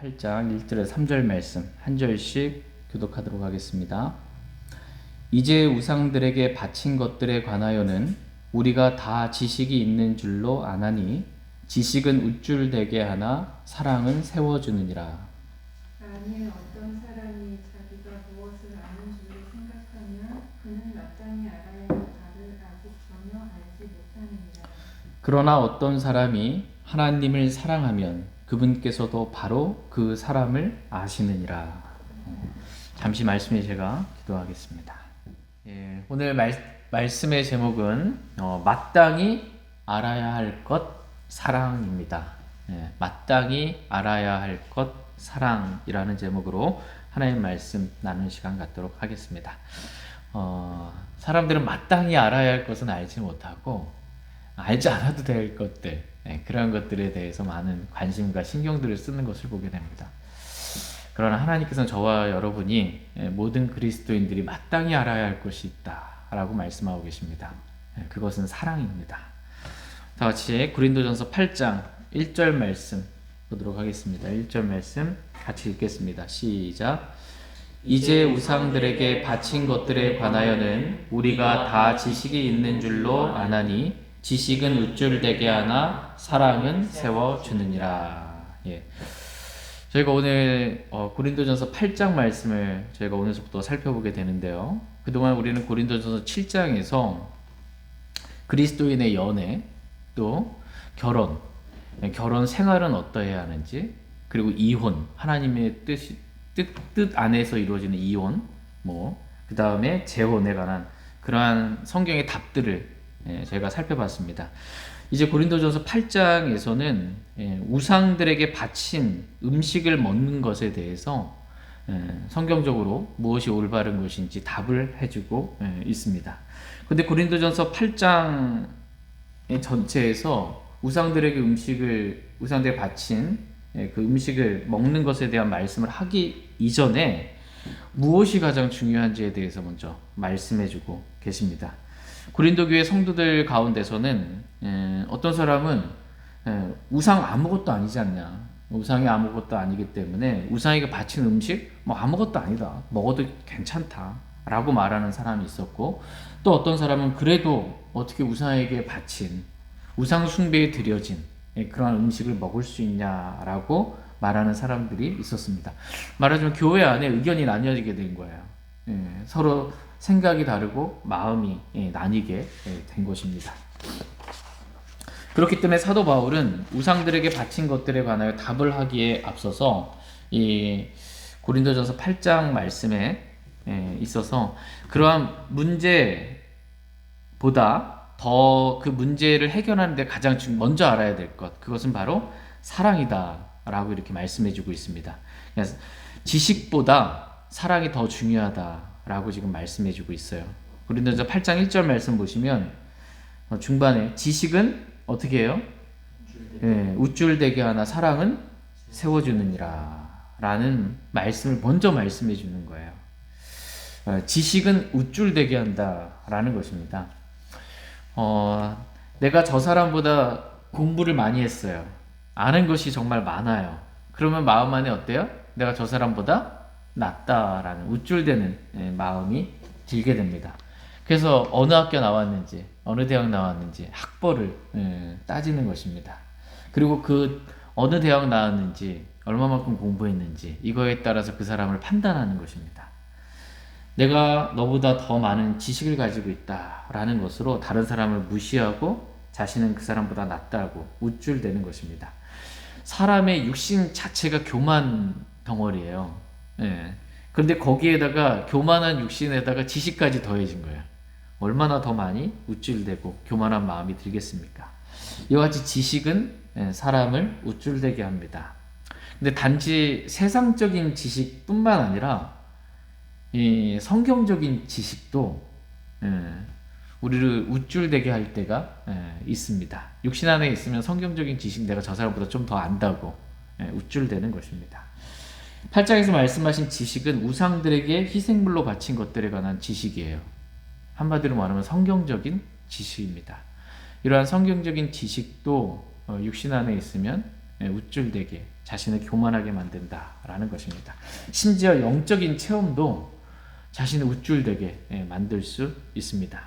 8장 1절에서 3절 말씀 한 절씩 교독하도록 하겠습니다. 이제 우상들에게 바친 것들에 관하여는 우리가 다 지식이 있는 줄로 아나니 지식은 우쭐대게 하나 사랑은 세워주느니라. 만일 어떤 사람이 자기가 무엇을 아는 줄로 생각하면 그는 마땅히 알아야 할 바를 아직 전혀 알지 못하느니라. 그러나 어떤 사람이 하나님을 사랑하면 그분께서도 바로 그 사람을 아시느니라. 잠시 말씀에 제가 기도하겠습니다. 오늘 말씀의 제목은 마땅히 알아야 할 것 사랑입니다. 마땅히 알아야 할 것 사랑이라는 제목으로 하나님 말씀 나누는 시간 갖도록 하겠습니다. 사람들은 마땅히 알아야 할 것은 알지 못하고 알지 않아도 될 것들, 그런 것들에 대해서 많은 관심과 신경들을 쓰는 것을 보게 됩니다. 그러나 하나님께서는 저와 여러분이 모든 그리스도인들이 마땅히 알아야 할 것이 있다라고 말씀하고 계십니다. 그것은 사랑입니다. 다 같이 고린도전서 8장 1절 말씀 보도록 하겠습니다. 1절 말씀 같이 읽겠습니다. 시작. 이제 우상들에게 바친 것들에 관하여는 우리가 다 지식이 있는 줄로 아나니 지식은 우쭐대게 하나 사랑은 세워주느니라. 저희가 오늘 고린도전서 8장 말씀을 저희가 오늘부터 살펴보게 되는데요. 그동안 우리는 고린도전서 7장에서 그리스도인의 연애, 또 결혼 생활은 어떠해야 하는지, 그리고 이혼, 하나님의 뜻 안에서 이루어지는 이혼, 그 다음에 재혼에 관한 그러한 성경의 답들을 저희가 살펴봤습니다. 이제 고린도전서 8장에서는 우상들에게 바친 음식을 먹는 것에 대해서 성경적으로 무엇이 올바른 것인지 답을 해주고 있습니다. 그런데 고린도전서 8장 전체에서 우상들에게 바친 그 음식을 먹는 것에 대한 말씀을 하기 이전에 무엇이 가장 중요한지에 대해서 먼저 말씀해주고 계십니다. 고린도 교회 성도들 가운데서는 어떤 사람은 우상 아무것도 아니지 않냐, 우상이 아무것도 아니기 때문에 우상에게 바친 음식 아무것도 아니다, 먹어도 괜찮다 라고 말하는 사람이 있었고, 또 어떤 사람은 그래도 어떻게 우상에게 바친, 우상 숭배에 드려진 그러한 음식을 먹을 수 있냐라고 말하는 사람들이 있었습니다. 말하자면 교회 안에 의견이 나뉘어지게 된 거예요. 서로 생각이 다르고 마음이 나뉘게 된 것입니다. 그렇기 때문에 사도 바울은 우상들에게 바친 것들에 관하여 답을 하기에 앞서서 이 고린도전서 8장 말씀에 있어서 그러한 문제보다 더 그 문제를 해결하는 데 가장 먼저 알아야 될 것, 그것은 바로 사랑이다 라고 이렇게 말씀해 주고 있습니다. 그래서 지식보다 사랑이 더 중요하다 라고 지금 말씀해 주고 있어요. 고린도전서 8장 1절 말씀 보시면 중반에 지식은 어떻게 해요? 우쭐대게 하나 사랑은 세워주느니라 라는 말씀을 먼저 말씀해 주는 거예요. 지식은 우쭐대게 한다 라는 것입니다. 내가 저 사람보다 공부를 많이 했어요. 아는 것이 정말 많아요. 그러면 마음 안에 어때요? 내가 저 사람보다 낫다라는 우쭐대는 마음이 들게 됩니다. 그래서 어느 학교 나왔는지, 어느 대학 나왔는지 학벌을 따지는 것입니다. 그리고 그 어느 대학 나왔는지, 얼마만큼 공부했는지 이거에 따라서 그 사람을 판단하는 것입니다. 내가 너보다 더 많은 지식을 가지고 있다라는 것으로 다른 사람을 무시하고 자신은 그 사람보다 낫다고 우쭐대는 것입니다. 사람의 육신 자체가 교만 덩어리예요. 그런데 거기에다가 교만한 육신에다가 지식까지 더해진 거예요. 얼마나 더 많이 우쭐대고 교만한 마음이 들겠습니까? 이와 같이 지식은 사람을 우쭐대게 합니다. 근데 단지 세상적인 지식뿐만 아니라 이 성경적인 지식도 우리를 우쭐대게 할 때가 있습니다. 육신 안에 있으면 성경적인 지식, 내가 저 사람보다 좀 더 안다고 우쭐대는 것입니다. 8장에서 말씀하신 지식은 우상들에게 희생물로 바친 것들에 관한 지식이에요. 한마디로 말하면 성경적인 지식입니다. 이러한 성경적인 지식도 육신 안에 있으면 우쭐대게, 자신을 교만하게 만든다라는 것입니다. 심지어 영적인 체험도 자신을 우쭐대게 만들 수 있습니다.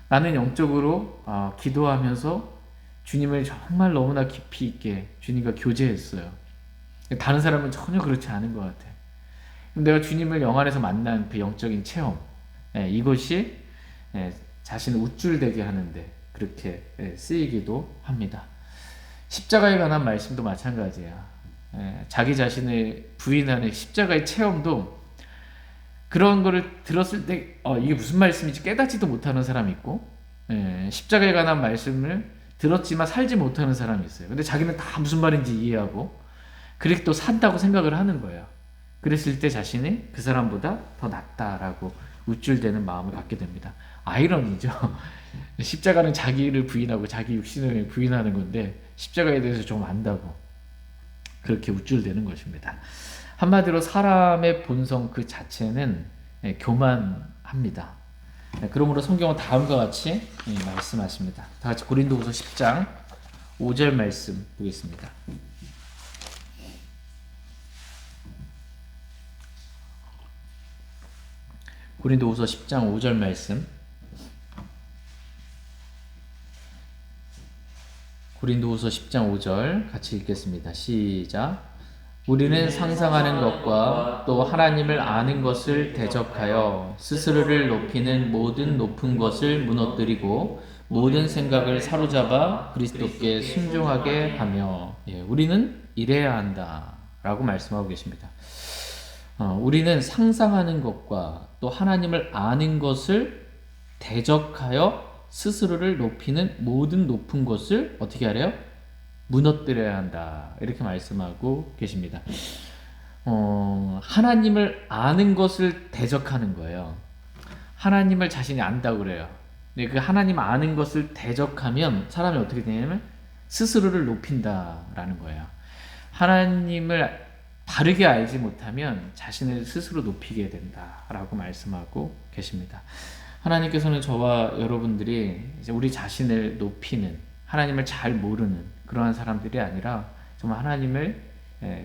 나는 영적으로 기도하면서 주님을 정말 너무나 깊이 있게 주님과 교제했어요. 다른 사람은 전혀 그렇지 않은 것 같아요. 내가 주님을 영 안에서 만난 그 영적인 체험, 이것이 자신을 우쭐대게 하는데 그렇게 쓰이기도 합니다. 십자가에 관한 말씀도 마찬가지예요. 자기 자신을 부인하는 십자가의 체험도 그런 거를 들었을 때 이게 무슨 말씀인지 깨닫지도 못하는 사람이 있고, 십자가에 관한 말씀을 들었지만 살지 못하는 사람이 있어요. 근데 자기는 다 무슨 말인지 이해하고 그렇게 또 산다고 생각을 하는 거예요. 그랬을 때 자신이 그 사람보다 더 낫다라고 우쭐대는 마음을 갖게 됩니다. 아이러니죠. 십자가는 자기를 부인하고 자기 육신을 부인하는 건데 십자가에 대해서 좀 안다고 그렇게 우쭐대는 것입니다. 한마디로 사람의 본성 그 자체는 교만합니다. 그러므로 성경은 다음과 같이 말씀하십니다. 다 같이 고린도후서 10장 5절 말씀 보겠습니다. 고린도후서 10장 5절 말씀. 고린도후서 10장 5절 같이 읽겠습니다. 시작. 우리는 상상하는 것과 또 하나님을 아는 것을 대적하여 스스로를 높이는 모든 높은 것을 무너뜨리고 모든 생각을 사로잡아 그리스도께 순종하게 하며, 우리는 이래야 한다라고 말씀하고 계십니다. 우리는 상상하는 것과 또 하나님을 아는 것을 대적하여 스스로를 높이는 모든 높은 것을 어떻게 하래요? 무너뜨려야 한다. 이렇게 말씀하고 계십니다. 하나님을 아는 것을 대적하는 거예요. 하나님을 자신이 안다고 그래요. 근데 그 하나님 아는 것을 대적하면 사람이 어떻게 되냐면 스스로를 높인다라는 거예요. 하나님을 바르게 알지 못하면 자신을 스스로 높이게 된다라고 말씀하고 계십니다. 하나님께서는 저와 여러분들이 이제 우리 자신을 높이는, 하나님을 잘 모르는 그러한 사람들이 아니라 정말 하나님을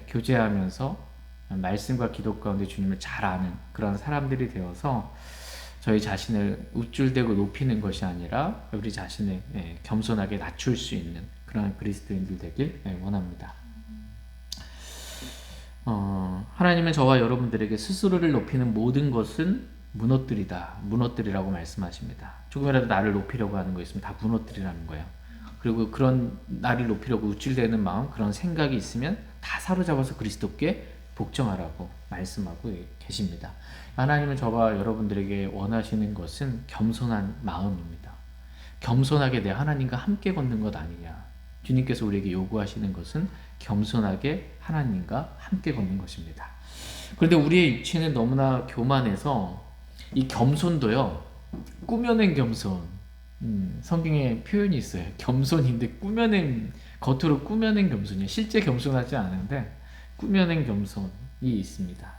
교제하면서 말씀과 기도 가운데 주님을 잘 아는 그런 사람들이 되어서 저희 자신을 우쭐대고 높이는 것이 아니라 우리 자신을 겸손하게 낮출 수 있는 그런 그리스도인들 되길 원합니다. 하나님은 저와 여러분들에게 스스로를 높이는 모든 것은 무너뜨리라고 말씀하십니다. 조금이라도 나를 높이려고 하는 거 있으면 다 무너뜨리라는 거예요. 그리고 그런 나를 높이려고 우쭐대는 마음, 그런 생각이 있으면 다 사로잡아서 그리스도께 복종하라고 말씀하고 계십니다. 하나님은 저와 여러분들에게 원하시는 것은 겸손한 마음입니다. 겸손하게 내 하나님과 함께 걷는 것 아니냐. 주님께서 우리에게 요구하시는 것은 겸손하게 하나님과 함께 걷는 것입니다. 그런데 우리의 육체는 너무나 교만해서 이 겸손도요, 꾸며낸 겸손. 성경에 표현이 있어요. 겸손인데 겉으로 꾸며낸 겸손이에요. 실제 겸손하지 않은데 꾸며낸 겸손이 있습니다.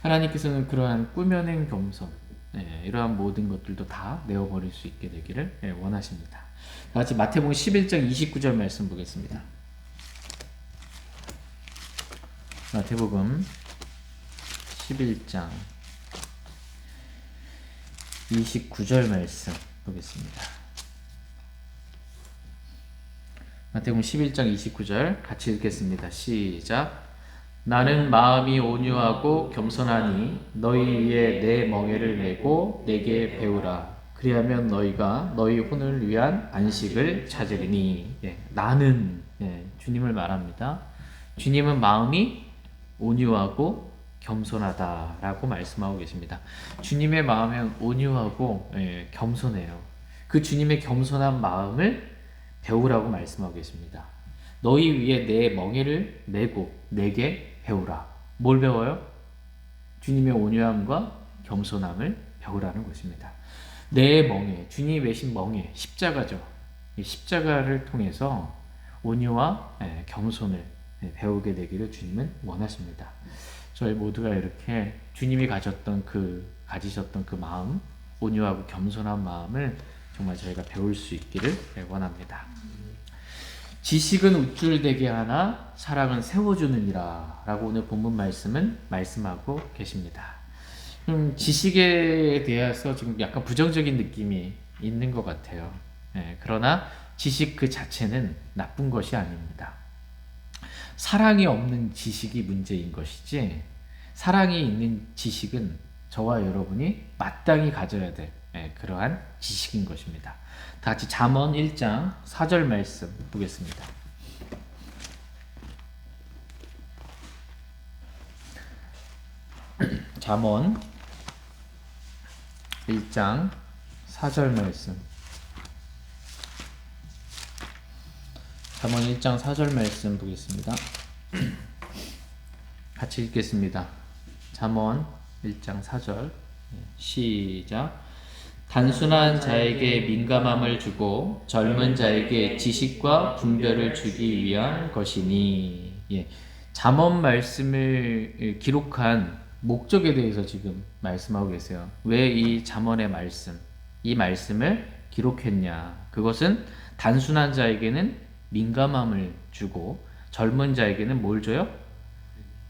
하나님께서는 그러한 꾸며낸 겸손, 이러한 모든 것들도 다 내어버릴 수 있게 되기를 원하십니다. 다 같이 마태복음 11장 29절 말씀 보겠습니다. 마태복음 11장 29절 말씀 보겠습니다. 마태복음 11장 29절 같이 읽겠습니다. 시작. 나는 마음이 온유하고 겸손하니 너희 위에 내 멍에를 메고 내게 배우라. 그리하면 너희가 너희 혼을 위한 안식을 찾으리니. 나는 주님을 말합니다. 주님은 마음이 온유하고 겸손하다라고 말씀하고 계십니다. 주님의 마음은 온유하고 겸손해요. 그 주님의 겸손한 마음을 배우라고 말씀하고 계십니다. 너희 위에 내 멍에를 메고 내게 배우라. 뭘 배워요? 주님의 온유함과 겸손함을 배우라는 것입니다. 내 멍에, 주님이 메신 멍에, 십자가죠. 이 십자가를 통해서 온유와 겸손을 배우게 되기를 주님은 원하십니다. 저희 모두가 이렇게 주님이 가지셨던 그 마음, 온유하고 겸손한 마음을 정말 저희가 배울 수 있기를 원합니다. 지식은 우쭐대게 하나 사랑은 세워주느니라 라고 오늘 본문 말씀은 말씀하고 계십니다. 지식에 대해서 지금 약간 부정적인 느낌이 있는 것 같아요. 그러나 지식 그 자체는 나쁜 것이 아닙니다. 사랑이 없는 지식이 문제인 것이지, 사랑이 있는 지식은 저와 여러분이 마땅히 가져야 될 그러한 지식인 것입니다. 다 같이 잠언 1장 4절 말씀 보겠습니다. 잠언 1장 4절 말씀. 잠언 1장 4절 말씀 보겠습니다. 같이 읽겠습니다. 잠언 1장 4절 시작. 단순한 자에게 민감함을 주고 젊은 자에게 지식과 분별을 주기 위한 것이니. 잠언 말씀을 기록한 목적에 대해서 지금 말씀하고 계세요. 왜 이 잠언의 말씀, 이 말씀을 기록했냐? 그것은 단순한 자에게는 민감함을 주고 젊은 자에게는 뭘 줘요?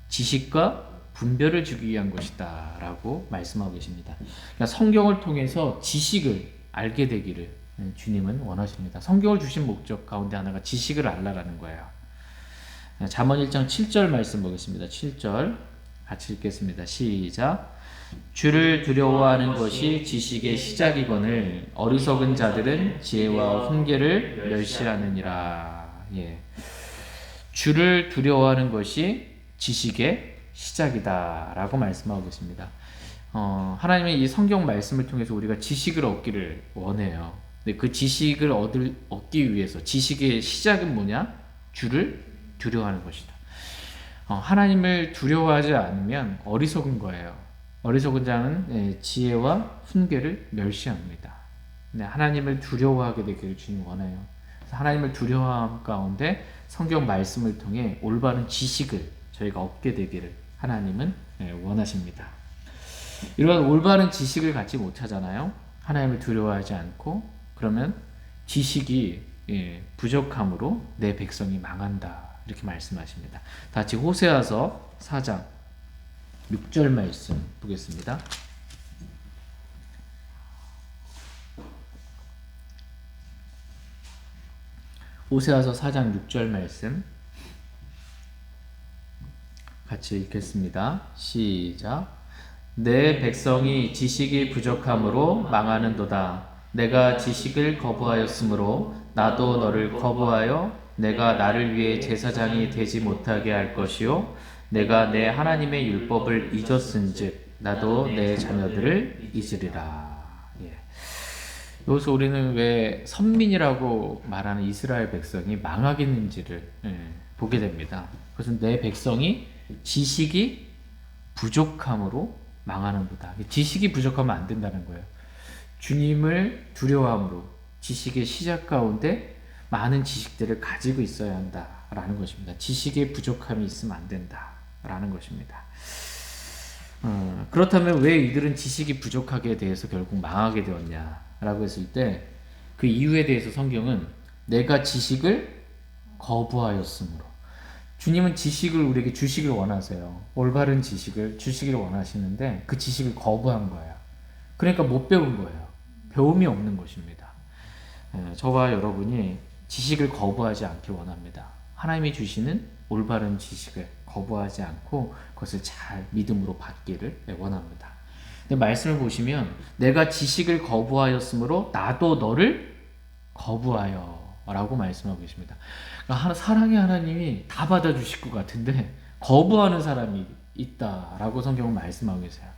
지식과 분별을 주기 위한 것이다 라고 말씀하고 계십니다. 그러니까 성경을 통해서 지식을 알게 되기를 주님은 원하십니다. 성경을 주신 목적 가운데 하나가 지식을 알라라는 거예요. 잠언 1장 7절 말씀 보겠습니다. 7절 같이 읽겠습니다. 시작. 주를 두려워하는 것이 지식의 시작이거늘 어리석은 자들은 지혜와 훈계를 멸시하느니라. 주를 두려워하는 것이 지식의 시작이다 라고 말씀하고 계십니다. 하나님의 이 성경 말씀을 통해서 우리가 지식을 얻기를 원해요. 근데 그 지식을 얻기 위해서 지식의 시작은 뭐냐? 주를 두려워하는 것이다. 하나님을 두려워하지 않으면 어리석은 거예요. 어리석은 자는 지혜와 훈계를 멸시합니다. 하나님을 두려워하게 되기를 주님 원해요. 하나님을 두려워함 가운데 성경 말씀을 통해 올바른 지식을 저희가 얻게 되기를 하나님은 원하십니다. 이러한 올바른 지식을 갖지 못하잖아요. 하나님을 두려워하지 않고. 그러면 지식이 부족함으로 내 백성이 망한다 이렇게 말씀하십니다. 다 같이 호세아서 4장 6절 말씀 보겠습니다. 호세아서 4장 6절 말씀 같이 읽겠습니다. 시작. 내 백성이 지식이 부족함으로 망하는도다. 내가 지식을 거부하였으므로 나도 너를 거부하여 내가 나를 위해 제사장이 되지 못하게 할 것이요 내가 내 하나님의 율법을 잊었은즉 나도 내 자녀들을 잊으리라. 여기서 우리는 왜 선민이라고 말하는 이스라엘 백성이 망하겠는지를 보게 됩니다. 그것은 내 백성이 지식이 부족함으로 망하는도다. 지식이 부족하면 안 된다는 거예요. 주님을 두려워함으로 지식의 시작 가운데 많은 지식들을 가지고 있어야 한다라는 것입니다. 지식의 부족함이 있으면 안 된다라는 것입니다. 그렇다면 왜 이들은 지식이 부족하게 대해서 결국 망하게 되었냐라고 했을 때 그 이유에 대해서 성경은 내가 지식을 거부하였으므로, 주님은 지식을 우리에게 주시길 원하세요. 올바른 지식을 주시기를 원하시는데 그 지식을 거부한 거예요. 그러니까 못 배운 거예요. 배움이 없는 것입니다. 저와 여러분이 지식을 거부하지 않길 원합니다. 하나님이 주시는 올바른 지식을 거부하지 않고 그것을 잘 믿음으로 받기를 원합니다. 근데 말씀을 보시면 내가 지식을 거부하였으므로 나도 너를 거부하여 라고 말씀하고 계십니다. 그러니까 사랑의 하나님이 다 받아주실 것 같은데 거부하는 사람이 있다라고 성경은 말씀하고 계세요.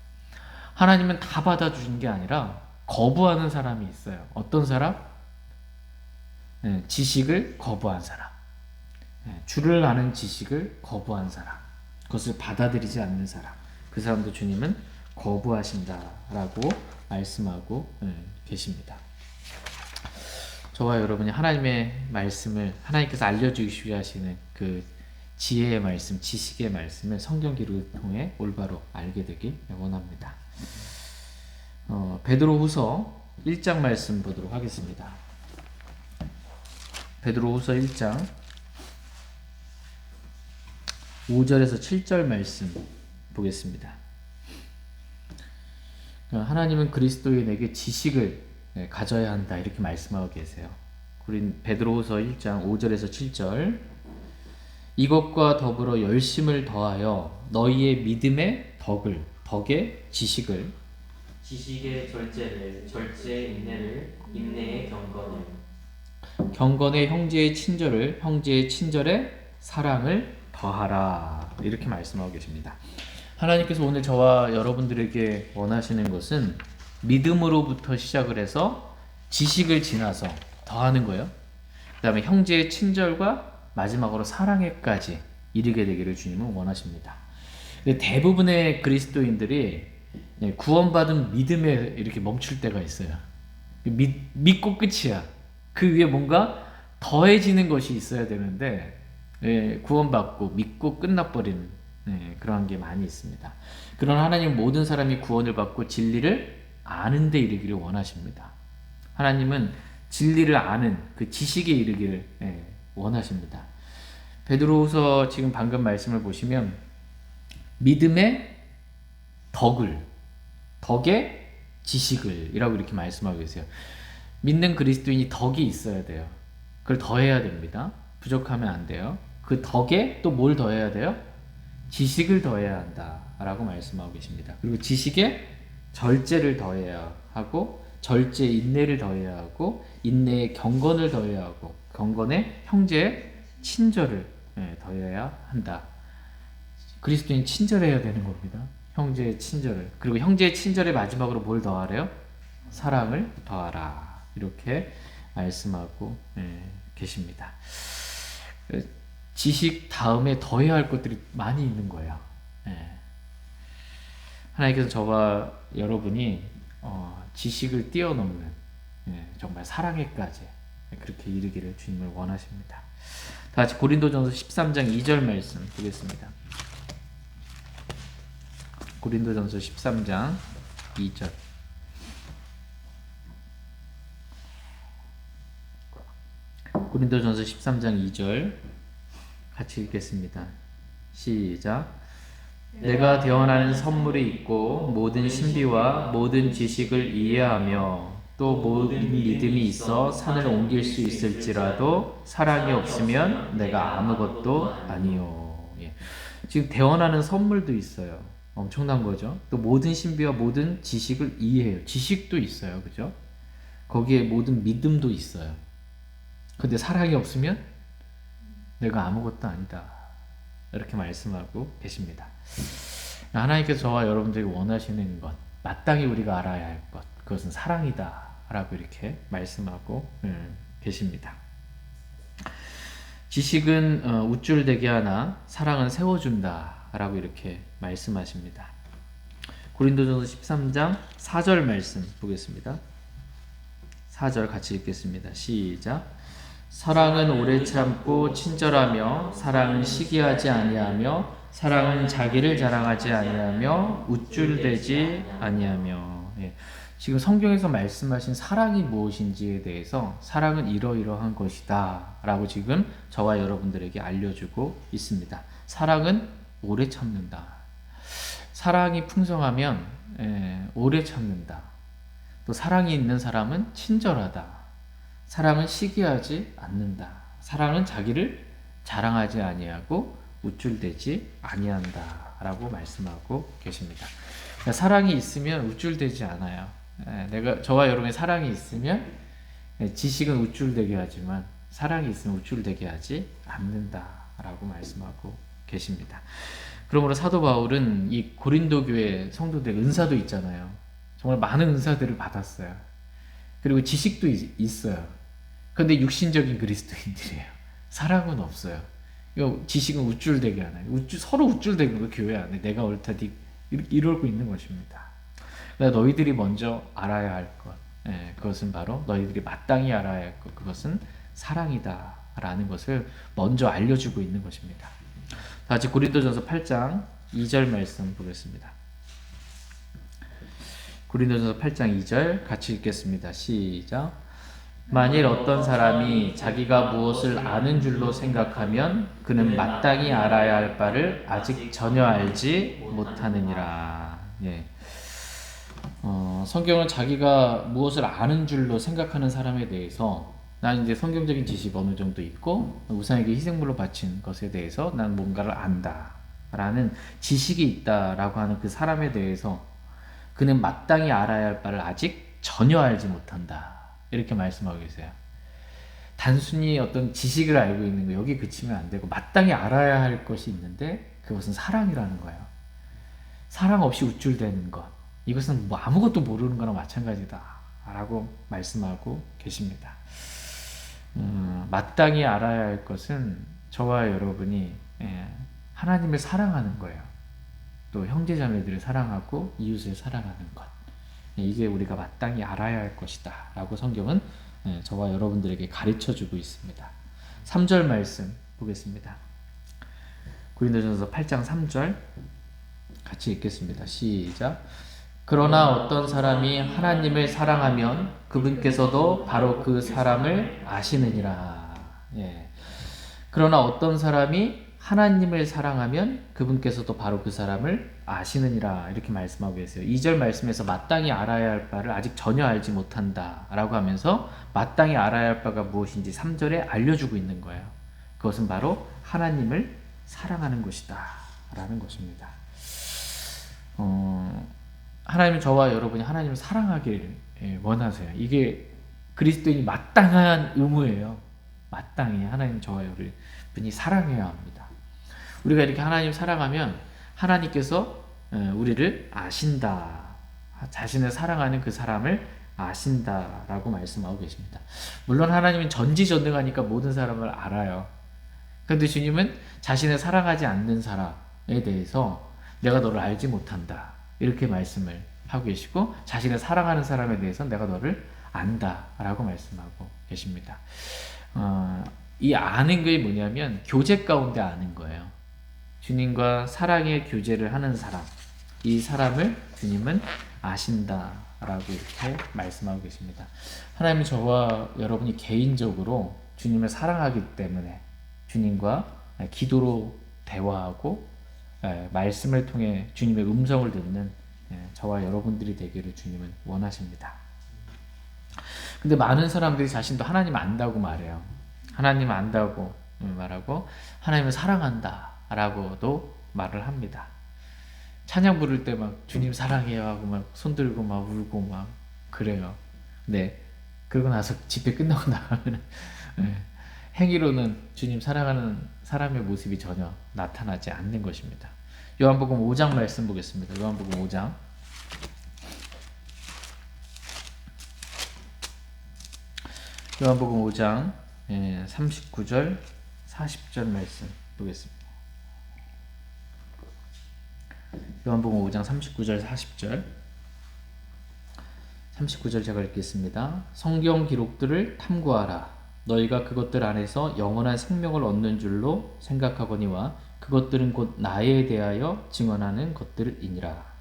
하나님은 다 받아주신 게 아니라 거부하는 사람이 있어요. 어떤 사람? 지식을 거부한 사람. 주를 아는 지식을 거부한 사람. 그것을 받아들이지 않는 사람. 그 사람도 주님은 거부하신다라고 말씀하고 계십니다. 저와 여러분이 하나님의 말씀을, 하나님께서 알려주시기 하시는 그 지혜의 말씀, 지식의 말씀을 성경 기록을 통해 올바로 알게 되길 원합니다. 베드로후서 1장 말씀 보도록 하겠습니다. 베드로후서 1장 5절에서 7절 말씀 보겠습니다. 하나님은 그리스도인에게 지식을 가져야 한다 이렇게 말씀하고 계세요. 베드로후서 1장 5절에서 7절 이것과 더불어 열심을 더하여 너희의 믿음의 덕에 지식의 절제를, 절제의 인내를, 인내의 경건의 형제의 친절을, 형제의 친절에 사랑을 더하라 이렇게 말씀하고 계십니다. 하나님께서 오늘 저와 여러분들에게 원하시는 것은 믿음으로부터 시작을 해서 지식을 지나서 더하는 거예요. 그 다음에 형제의 친절과 마지막으로 사랑에까지 이르게 되기를 주님은 원하십니다. 근데 대부분의 그리스도인들이 구원받은 믿음에 이렇게 멈출 때가 있어요. 믿고 끝이야. 그 위에 뭔가 더해지는 것이 있어야 되는데 구원받고 믿고 끝나버리는 그러한 게 많이 있습니다. 그러나 하나님은 모든 사람이 구원을 받고 진리를 아는 데 이르기를 원하십니다. 하나님은 진리를 아는 그 지식에 이르기를 원하십니다. 베드로후서 지금 방금 말씀을 보시면 믿음의 덕에 지식을 이라고 이렇게 말씀하고 계세요. 믿는 그리스도인이 덕이 있어야 돼요. 그걸 더해야 됩니다. 부족하면 안 돼요. 그 덕에 또 뭘 더해야 돼요? 지식을 더해야 한다라고 말씀하고 계십니다. 그리고 지식에 절제를 더해야 하고 절제에 인내를 더해야 하고 인내에 경건을 더해야 하고 경건에 형제의 친절을 더해야 한다. 그리스도인 친절해야 되는 겁니다. 형제의 친절을. 그리고 형제의 친절의 마지막으로 뭘 더하래요? 사랑을 더하라. 이렇게 말씀하고 계십니다. 지식 다음에 더해야 할 것들이 많이 있는 거예요. 하나님께서 저와 여러분이 지식을 뛰어넘는 정말 사랑에까지 그렇게 이르기를 주님을 원하십니다. 다 같이 고린도전서 13장 2절 말씀 보겠습니다. 고린도전서 13장 2절 고린도전서 13장 2절 같이 읽겠습니다. 시작. 내가 대언하는 선물이 있고 모든 신비와 모든 지식을 이해하며 또 모든 믿음이 있어 산을 옮길 수 있을지라도 사랑이 없으면 내가 아무것도 아니요. 지금 대언하는 선물도 있어요. 엄청난 거죠. 또 모든 신비와 모든 지식을 이해해요. 지식도 있어요. 그죠? 거기에 모든 믿음도 있어요. 근데 사랑이 없으면 내가 아무것도 아니다. 이렇게 말씀하고 계십니다. 하나님께서 저와 여러분들이 원하시는 것, 마땅히 우리가 알아야 할 것, 그것은 사랑이다 라고 이렇게 말씀하고 계십니다. 지식은 우쭐대게 하나 사랑은 세워준다 라고 이렇게 말씀하십니다. 고린도전서 13장 4절 말씀 보겠습니다. 4절 같이 읽겠습니다. 시작. 사랑은 오래 참고 친절하며 사랑은 시기하지 아니하며 사랑은 자기를 자랑하지 아니하며 우쭐대지 아니하며. 지금 성경에서 말씀하신 사랑이 무엇인지에 대해서 사랑은 이러이러한 것이다 라고 지금 저와 여러분들에게 알려주고 있습니다. 사랑은 오래 참는다. 사랑이 풍성하면 오래 참는다. 또 사랑이 있는 사람은 친절하다. 사랑은 시기하지 않는다. 사랑은 자기를 자랑하지 아니하고 우쭐대지 아니한다 라고 말씀하고 계십니다. 그러니까 사랑이 있으면 우쭐대지 않아요. 저와 여러분의 사랑이 있으면 지식은 우쭐대게 하지만 사랑이 있으면 우쭐대게 하지 않는다 라고 말씀하고 계십니다. 그러므로 사도 바울은 이 고린도 교회 성도들 은사도 있잖아요. 정말 많은 은사들을 받았어요. 그리고 지식도 있어요. 그런데 육신적인 그리스도인들이에요. 사랑은 없어요. 이거 지식은 우쭐대게 하나요? 서로 우쭐대는 거 교회 안에 내가 옳다 이러고 있는 것입니다. 그러니까 너희들이 먼저 알아야 할 것, 그것은 바로 너희들이 마땅히 알아야 할 것, 그것은 사랑이다 라는 것을 먼저 알려주고 있는 것입니다. 다시 고린도전서 8장 2절 말씀 보겠습니다. 고린도전서 8장 2절 같이 읽겠습니다. 시작. 만일 어떤 사람이 자기가 무엇을 아는 줄로 생각하면 그는 마땅히 알아야 할 바를 아직 전혀 알지 못하느니라. 예. 성경은 자기가 무엇을 아는 줄로 생각하는 사람에 대해서 난 이제 성경적인 지식 어느 정도 있고 우상에게 희생물로 바친 것에 대해서 난 뭔가를 안다라는 지식이 있다라고 하는 그 사람에 대해서 그는 마땅히 알아야 할 바를 아직 전혀 알지 못한다. 이렇게 말씀하고 계세요. 단순히 어떤 지식을 알고 있는 거 여기 그치면 안 되고 마땅히 알아야 할 것이 있는데 그것은 사랑이라는 거예요. 사랑 없이 우쭐대는 것. 이것은 뭐 아무것도 모르는 거나 마찬가지다. 라고 말씀하고 계십니다. 마땅히 알아야 할 것은 저와 여러분이 하나님을 사랑하는 거예요. 또 형제자매들을 사랑하고 이웃을 사랑하는 것. 이게 우리가 마땅히 알아야 할 것이다 라고 성경은 저와 여러분들에게 가르쳐주고 있습니다. 3절 말씀 보겠습니다. 고린도전서 8장 3절 같이 읽겠습니다. 시작. 그러나 어떤 사람이 하나님을 사랑하면 그분께서도 바로 그 사람을 아시느니라. 예. 그러나 어떤 사람이 하나님을 사랑하면 그분께서도 바로 그 사람을 아시느니라 이렇게 말씀하고 계세요. 2절 말씀에서 마땅히 알아야 할 바를 아직 전혀 알지 못한다 라고 하면서 마땅히 알아야 할 바가 무엇인지 3절에 알려주고 있는 거예요. 그것은 바로 하나님을 사랑하는 것이다 라는 것입니다. 하나님은 저와 여러분이 하나님을 사랑하길 원하세요. 이게 그리스도인이 마땅한 의무예요. 마땅히 하나님 저와 여러분이 사랑해야 합니다. 우리가 이렇게 하나님 사랑하면 하나님께서 우리를 아신다. 자신을 사랑하는 그 사람을 아신다라고 말씀하고 계십니다. 물론 하나님은 전지전능하니까 모든 사람을 알아요. 그런데 주님은 자신을 사랑하지 않는 사람에 대해서 내가 너를 알지 못한다. 이렇게 말씀을 하고 계시고 자신을 사랑하는 사람에 대해서 내가 너를 안다라고 말씀하고 계십니다. 이 아는 게 뭐냐면 교제 가운데 아는 거예요. 주님과 사랑의 교제를 하는 사람, 이 사람을 주님은 아신다라고 이렇게 말씀하고 계십니다. 하나님은 저와 여러분이 개인적으로 주님을 사랑하기 때문에 주님과 기도로 대화하고 말씀을 통해 주님의 음성을 듣는 저와 여러분들이 되기를 주님은 원하십니다. 근데 많은 사람들이 자신도 하나님 안다고 말해요. 하나님 안다고 말하고 하나님을 사랑한다 라고도 말을 합니다. 찬양 부를 때 막 주님 사랑해요 하고 막 손들고 막 울고 막 그래요. 네. 그러고 나서 집회 끝나고 나가면 행위로는 주님 사랑하는 사람의 모습이 전혀 나타나지 않는 것입니다. 요한복음 5장 말씀 보겠습니다. 요한복음 5장. 요한복음 5장 39절 40절 말씀 보겠습니다. 요한복음 5장 39절 40절 39절 제가 읽겠습니다. 성경 기록들을 탐구하라. 너희가 그것들 안에서 영원한 생명을 얻는 줄로 생각하거니와 그것들은 곧 나에 대하여 증언하는 것들이니라.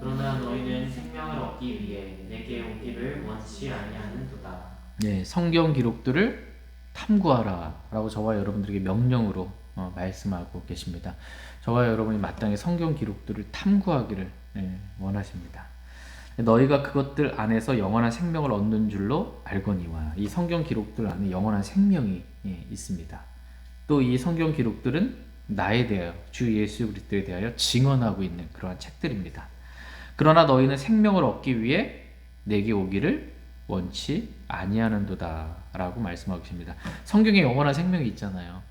그러나 너희는 생명을 얻기 위해 내게 오기를 원치 아니하는도다. 네, 성경 기록들을 탐구하라 라고 저와 여러분들에게 명령으로 말씀하고 계십니다. 저와 여러분이 마땅히 성경 기록들을 탐구하기를 원하십니다. 너희가 그것들 안에서 영원한 생명을 얻는 줄로 알거니와. 이 성경 기록들 안에 영원한 생명이 있습니다. 또 이 성경 기록들은 나에 대하여 주 예수 그리스도에 대하여 증언하고 있는 그러한 책들입니다. 그러나 너희는 생명을 얻기 위해 내게 오기를 원치 아니하는도다 라고 말씀하고 계십니다. 성경에 영원한 생명이 있잖아요.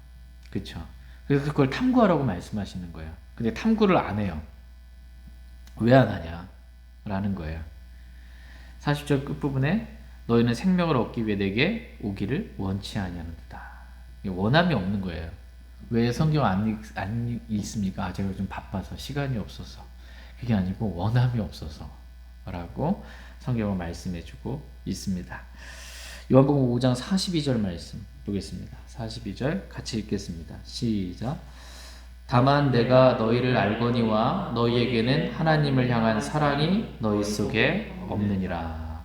그렇죠? 그래서 그걸 탐구하라고 말씀하시는 거예요. 근데 탐구를 안 해요. 왜 안 하냐? 라는 거예요. 40절 끝부분에 너희는 생명을 얻기 위해 내게 오기를 원치 아니하는도다. 원함이 없는 거예요. 왜 성경 안 읽습니까? 제가 좀 바빠서 시간이 없어서. 그게 아니고 원함이 없어서 라고 성경은 말씀해주고 있습니다. 요한복음 5장 42절 말씀 보겠습니다. 42절 같이 읽겠습니다. 시작. 다만 내가 너희를 알거니와 너희에게는 하나님을 향한 사랑이 너희 속에 없느니라.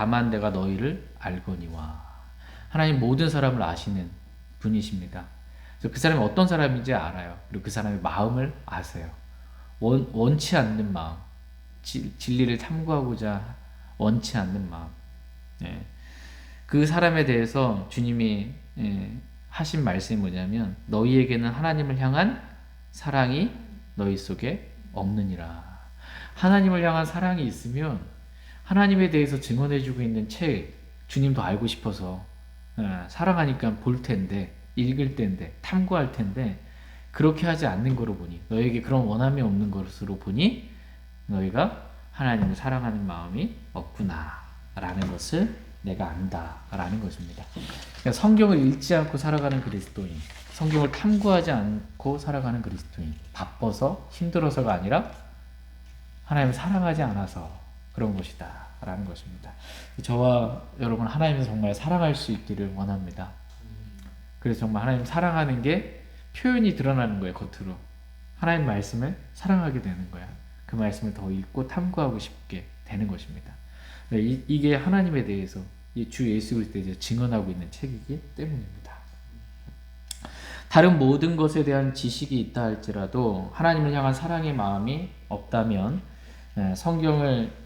다만 내가 너희를 알거니와. 하나님 모든 사람을 아시는 분이십니다. 그래서 그 사람이 어떤 사람인지 알아요. 그리고 그 사람의 마음을 아세요. 원치 않는 마음, 진리를 탐구하고자 원치 않는 마음. 예. 그 사람에 대해서 주님이 하신 말씀이 뭐냐면 너희에게는 하나님을 향한 사랑이 너희 속에 없느니라. 하나님을 향한 사랑이 있으면 하나님에 대해서 증언해주고 있는 책 주님도 알고 싶어서 사랑하니까 볼 텐데, 읽을 텐데, 탐구할 텐데 그렇게 하지 않는 거로 보니, 너에게 그런 원함이 없는 것으로 보니 너희가 하나님을 사랑하는 마음이 없구나 라는 것을 내가 안다 라는 것입니다. 그러니까 성경을 읽지 않고 살아가는 그리스도인, 성경을 탐구하지 않고 살아가는 그리스도인, 바빠서 힘들어서가 아니라 하나님을 사랑하지 않아서 그런 것이다 라는 것입니다. 저와 여러분 하나님을 정말 사랑할 수 있기를 원합니다. 그래서 정말 하나님 사랑하는 게 표현이 드러나는 거예요. 겉으로 하나님 말씀을 사랑하게 되는 거야. 그 말씀을 더 읽고 탐구하고 싶게 되는 것입니다. 이게 하나님에 대해서 주 예수 그리스도에 대해서 증언하고 있는 책이기 때문입니다. 다른 모든 것에 대한 지식이 있다 할지라도 하나님을 향한 사랑의 마음이 없다면 성경을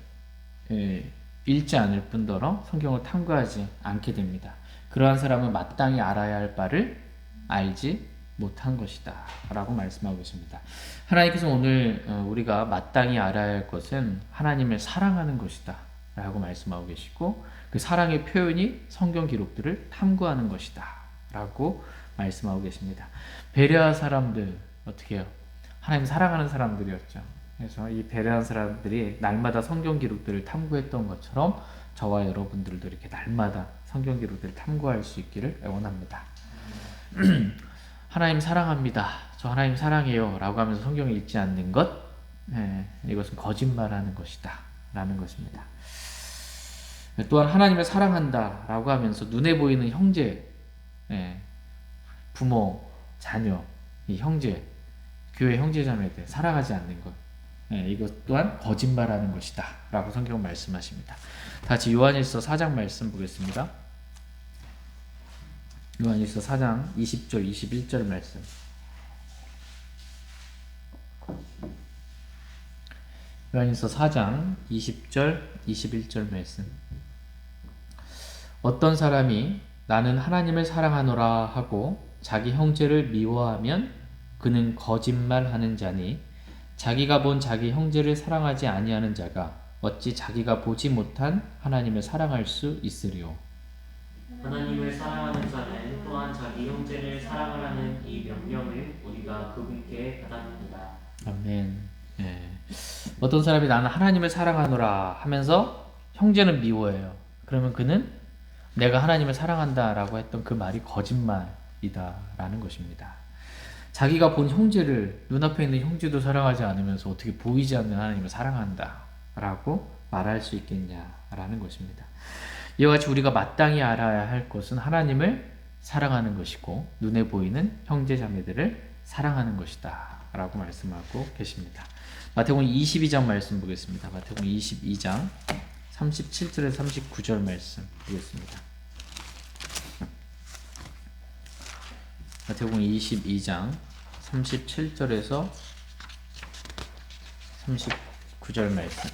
읽지 않을 뿐더러 성경을 탐구하지 않게 됩니다. 그러한 사람은 마땅히 알아야 할 바를 알지 못한 것이다 라고 말씀하고 있습니다. 하나님께서 오늘 우리가 마땅히 알아야 할 것은 하나님을 사랑하는 것이다 라고 말씀하고 계시고, 그 사랑의 표현이 성경 기록들을 탐구하는 것이다 라고 말씀하고 계십니다. 베레아 사람들 어떻게 해요? 하나님 사랑하는 사람들이었죠. 그래서 이 베레아 사람들이 날마다 성경 기록들을 탐구했던 것처럼 저와 여러분들도 이렇게 날마다 성경 기록들을 탐구할 수 있기를 원합니다. 하나님 사랑합니다. 저 하나님 사랑해요 라고 하면서 성경을 읽지 않는 것, 이것은 거짓말하는 것이다 라는 것입니다. 또한 하나님을 사랑한다 라고 하면서 눈에 보이는 형제, 부모, 자녀, 이 형제, 교회 형제자매들 사랑하지 않는 것, 이것 또한 거짓말하는 것이다 라고 성경은 말씀하십니다. 다시 요한일서 4장 말씀 보겠습니다. 요한일서 4장 20절 21절 말씀. 요한일서 4장 20절 21절 말씀. 어떤 사람이 나는 하나님을 사랑하노라 하고 자기 형제를 미워하면 그는 거짓말하는 자니, 자기가 본 자기 형제를 사랑하지 아니하는 자가 어찌 자기가 보지 못한 하나님을 사랑할 수 있으리요. 하나님을 사랑하는 자는 또한 자기 형제를 사랑하라는 이 명령을 우리가 그분께 받았느니라. 아멘. 어떤 사람이 나는 하나님을 사랑하노라 하면서 형제는 미워해요. 그러면 그는 내가 하나님을 사랑한다 라고 했던 그 말이 거짓말이다 라는 것입니다. 자기가 본 형제를, 눈앞에 있는 형제도 사랑하지 않으면서 어떻게 보이지 않는 하나님을 사랑한다 라고 말할 수 있겠냐 라는 것입니다. 이와 같이 우리가 마땅히 알아야 할 것은 하나님을 사랑하는 것이고 눈에 보이는 형제 자매들을 사랑하는 것이다 라고 말씀하고 계십니다. 마태복음 22장 말씀 보겠습니다. 마태복음 22장 37절에서 39절 말씀 보겠습니다. 마태복음 22장 37절에서 39절 말씀.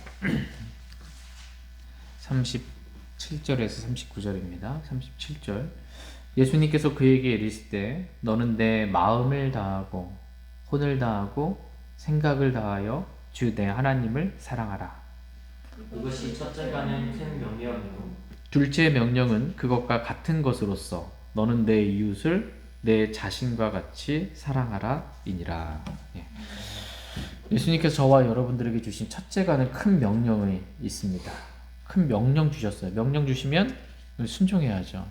37절에서 39절입니다. 37절. 예수님께서 그에게 이르시되 너는 내 마음을 다하고 혼을 다하고 생각을 다하여 주 내 하나님을 사랑하라. 이것이 첫째가는 큰 명령이요 둘째 명령은 그것과 같은 것으로서 너는 내 이웃을 내 자신과 같이 사랑하라 이니라. 예수님께서 저와 여러분들에게 주신 첫째가는 큰 명령이 있습니다. 큰 명령 주셨어요. 명령 주시면 순종해야죠.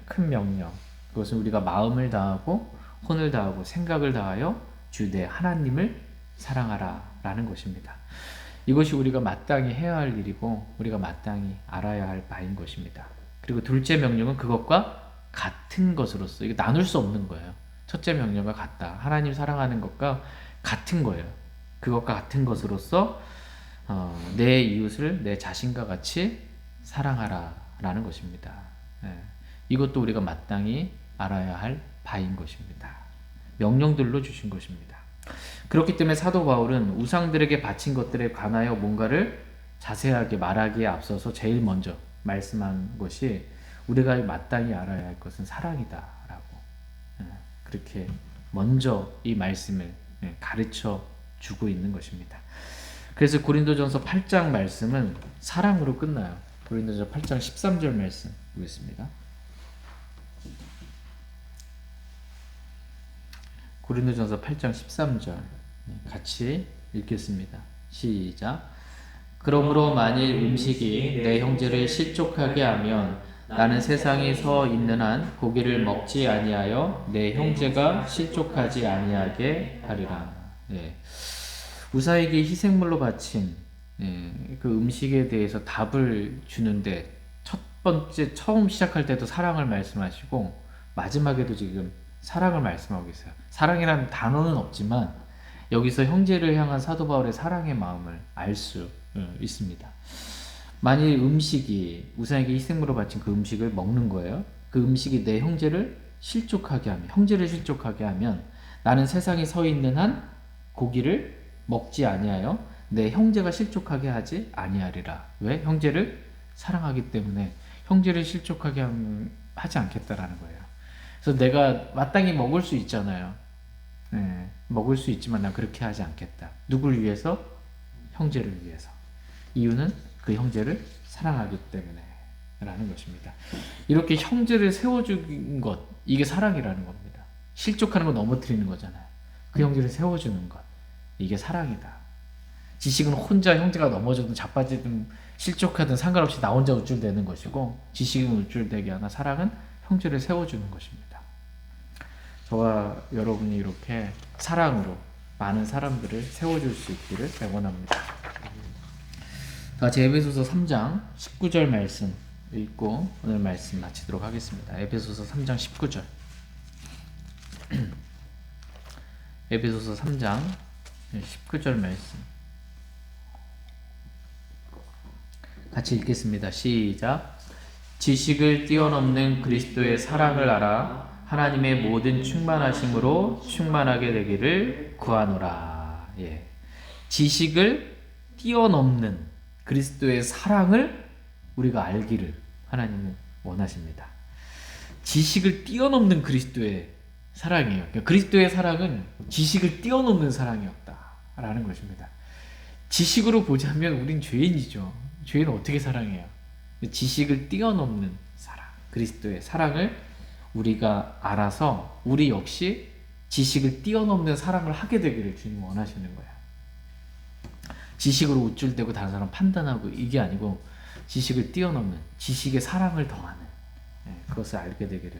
큰 명령. 그것은 우리가 마음을 다하고 혼을 다하고 생각을 다하여 주 내 하나님을 사랑하라 라는 것입니다. 이것이 우리가 마땅히 해야 할 일이고 우리가 마땅히 알아야 할 바인 것입니다. 그리고 둘째 명령은 그것과 같은 것으로서, 이거 나눌 수 없는 거예요. 첫째 명령과 같다. 하나님 사랑하는 것과 같은 거예요. 그것과 같은 것으로서 내 이웃을 내 자신과 같이 사랑하라라는 것입니다. 예. 이것도 우리가 마땅히 알아야 할 바인 것입니다. 명령들로 주신 것입니다. 그렇기 때문에 사도 바울은 우상들에게 바친 것들에 관하여 뭔가를 자세하게 말하기에 앞서서 제일 먼저 말씀한 것이 우리가 마땅히 알아야 할 것은 사랑이다라고 그렇게 먼저 이 말씀을 가르쳐 주고 있는 것입니다. 그래서 고린도전서 8장 말씀은 사랑으로 끝나요. 고린도전서 8장 13절 말씀 보겠습니다. 고린도전서 8장 13절 같이 읽겠습니다. 시작. 그러므로 만일 음식이 내 형제를 실족하게 하면 나는 세상에 서 있는 한 고기를 먹지 아니하여 내 형제가 실족하지 아니하게 하리라. 예. 우사에게 희생물로 바친 그 음식에 대해서 답을 주는데 첫 번째 처음 시작할 때도 사랑을 말씀하시고 마지막에도 지금 사랑을 말씀하고 있어요. 사랑이라는 단어는 없지만 여기서 형제를 향한 사도 바울의 사랑의 마음을 알 수 있습니다. 만일 음식이 우상에게 희생물로 바친 그 음식을 먹는 거예요. 그 음식이 내 형제를 실족하게 하면 나는 세상에 서 있는 한 고기를 먹지 아니하여 내 형제가 실족하게 하지 아니하리라. 왜? 형제를 사랑하기 때문에 형제를 실족하게 하지 않겠다라는 거예요. 그래서 내가 마땅히 먹을 수 있잖아요. 네, 먹을 수 있지만 난 그렇게 하지 않겠다. 누굴 위해서? 형제를 위해서. 이유는 그 형제를 사랑하기 때문에 라는 것입니다. 이렇게 형제를 세워준 것, 이게 사랑이라는 겁니다. 실족하는 거 넘어뜨리는 거잖아요. 그 형제를 세워주는 것, 이게 사랑이다. 지식은 혼자 형제가 넘어져든 자빠지든 실족하든 상관없이 나 혼자 우쭐대는 것이고, 지식은 우쭐대게 하나 사랑은 형제를 세워주는 것입니다. 저와 여러분이 이렇게 사랑으로 많은 사람들을 세워줄 수 있기를 원합니다. 자, 에베소서 3장 19절 말씀 읽고 오늘 말씀 마치도록 하겠습니다. 에베소서 3장 19절. 에베소서 3장 19절 말씀 같이 읽겠습니다. 시작. 지식을 뛰어넘는 그리스도의 사랑을 알아 하나님의 모든 충만하심으로 충만하게 되기를 구하노라. 예. 지식을 뛰어넘는 그리스도의 사랑을 우리가 알기를 하나님은 원하십니다. 지식을 뛰어넘는 그리스도의 사랑이에요. 그러니까 그리스도의 사랑은 지식을 뛰어넘는 사랑이었다라는 것입니다. 지식으로 보자면 우린 죄인이죠. 죄인은 어떻게 사랑해요? 지식을 뛰어넘는 사랑, 그리스도의 사랑을 우리가 알아서 우리 역시 지식을 뛰어넘는 사랑을 하게 되기를 주님 원하시는 거예요. 지식으로 우쭐대고 다른 사람 판단하고 이게 아니고 지식을 뛰어넘는 지식의 사랑을 더하는 그것을 알게 되기를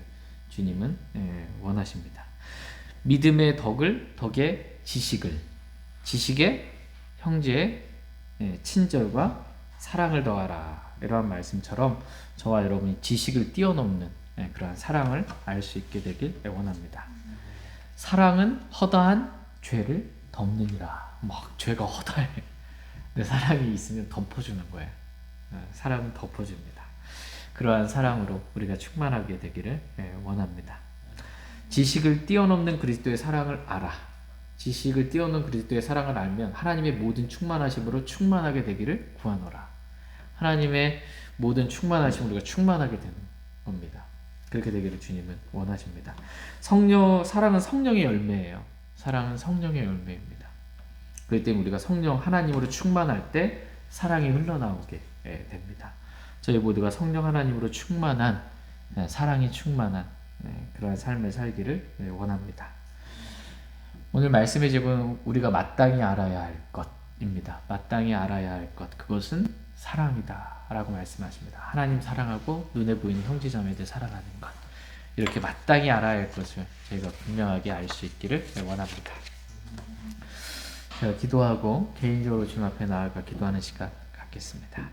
주님은 원하십니다. 믿음의 덕에 지식에 형제의 친절과 사랑을 더하라. 이러한 말씀처럼 저와 여러분이 지식을 뛰어넘는 그러한 사랑을 알 수 있게 되길 원합니다. 사랑은 허다한 죄를 덮느니라. 막 죄가 허다해. 근데 사랑이 있으면 덮어주는 거예요. 사랑은 덮어줍니다. 그러한 사랑으로 우리가 충만하게 되기를 원합니다. 지식을 뛰어넘는 그리스도의 사랑을 알아. 지식을 뛰어넘는 그리스도의 사랑을 알면 하나님의 모든 충만하심으로 충만하게 되기를 구하노라. 하나님의 모든 충만하심으로 우리가 충만하게 되는 겁니다. 그렇게 되기를 주님은 원하십니다. 사랑은 성령의 열매예요. 사랑은 성령의 열매입니다. 그렇기 때문에 우리가 성령 하나님으로 충만할 때 사랑이 흘러나오게 됩니다. 저희 모두가 성령 하나님으로 충만한 사랑이 충만한 그러한 삶을 살기를 원합니다. 오늘 말씀의 제목은 우리가 마땅히 알아야 할 것입니다. 마땅히 알아야 할 것, 그것은 사랑이다 라고 말씀하십니다. 하나님 사랑하고 눈에 보이는 형제자매들 사랑하는 것, 이렇게 마땅히 알아야 할 것을 저희가 분명하게 알 수 있기를 원합니다. 제가 기도하고 개인적으로 주님 앞에 나아가 기도하는 시간 갖겠습니다.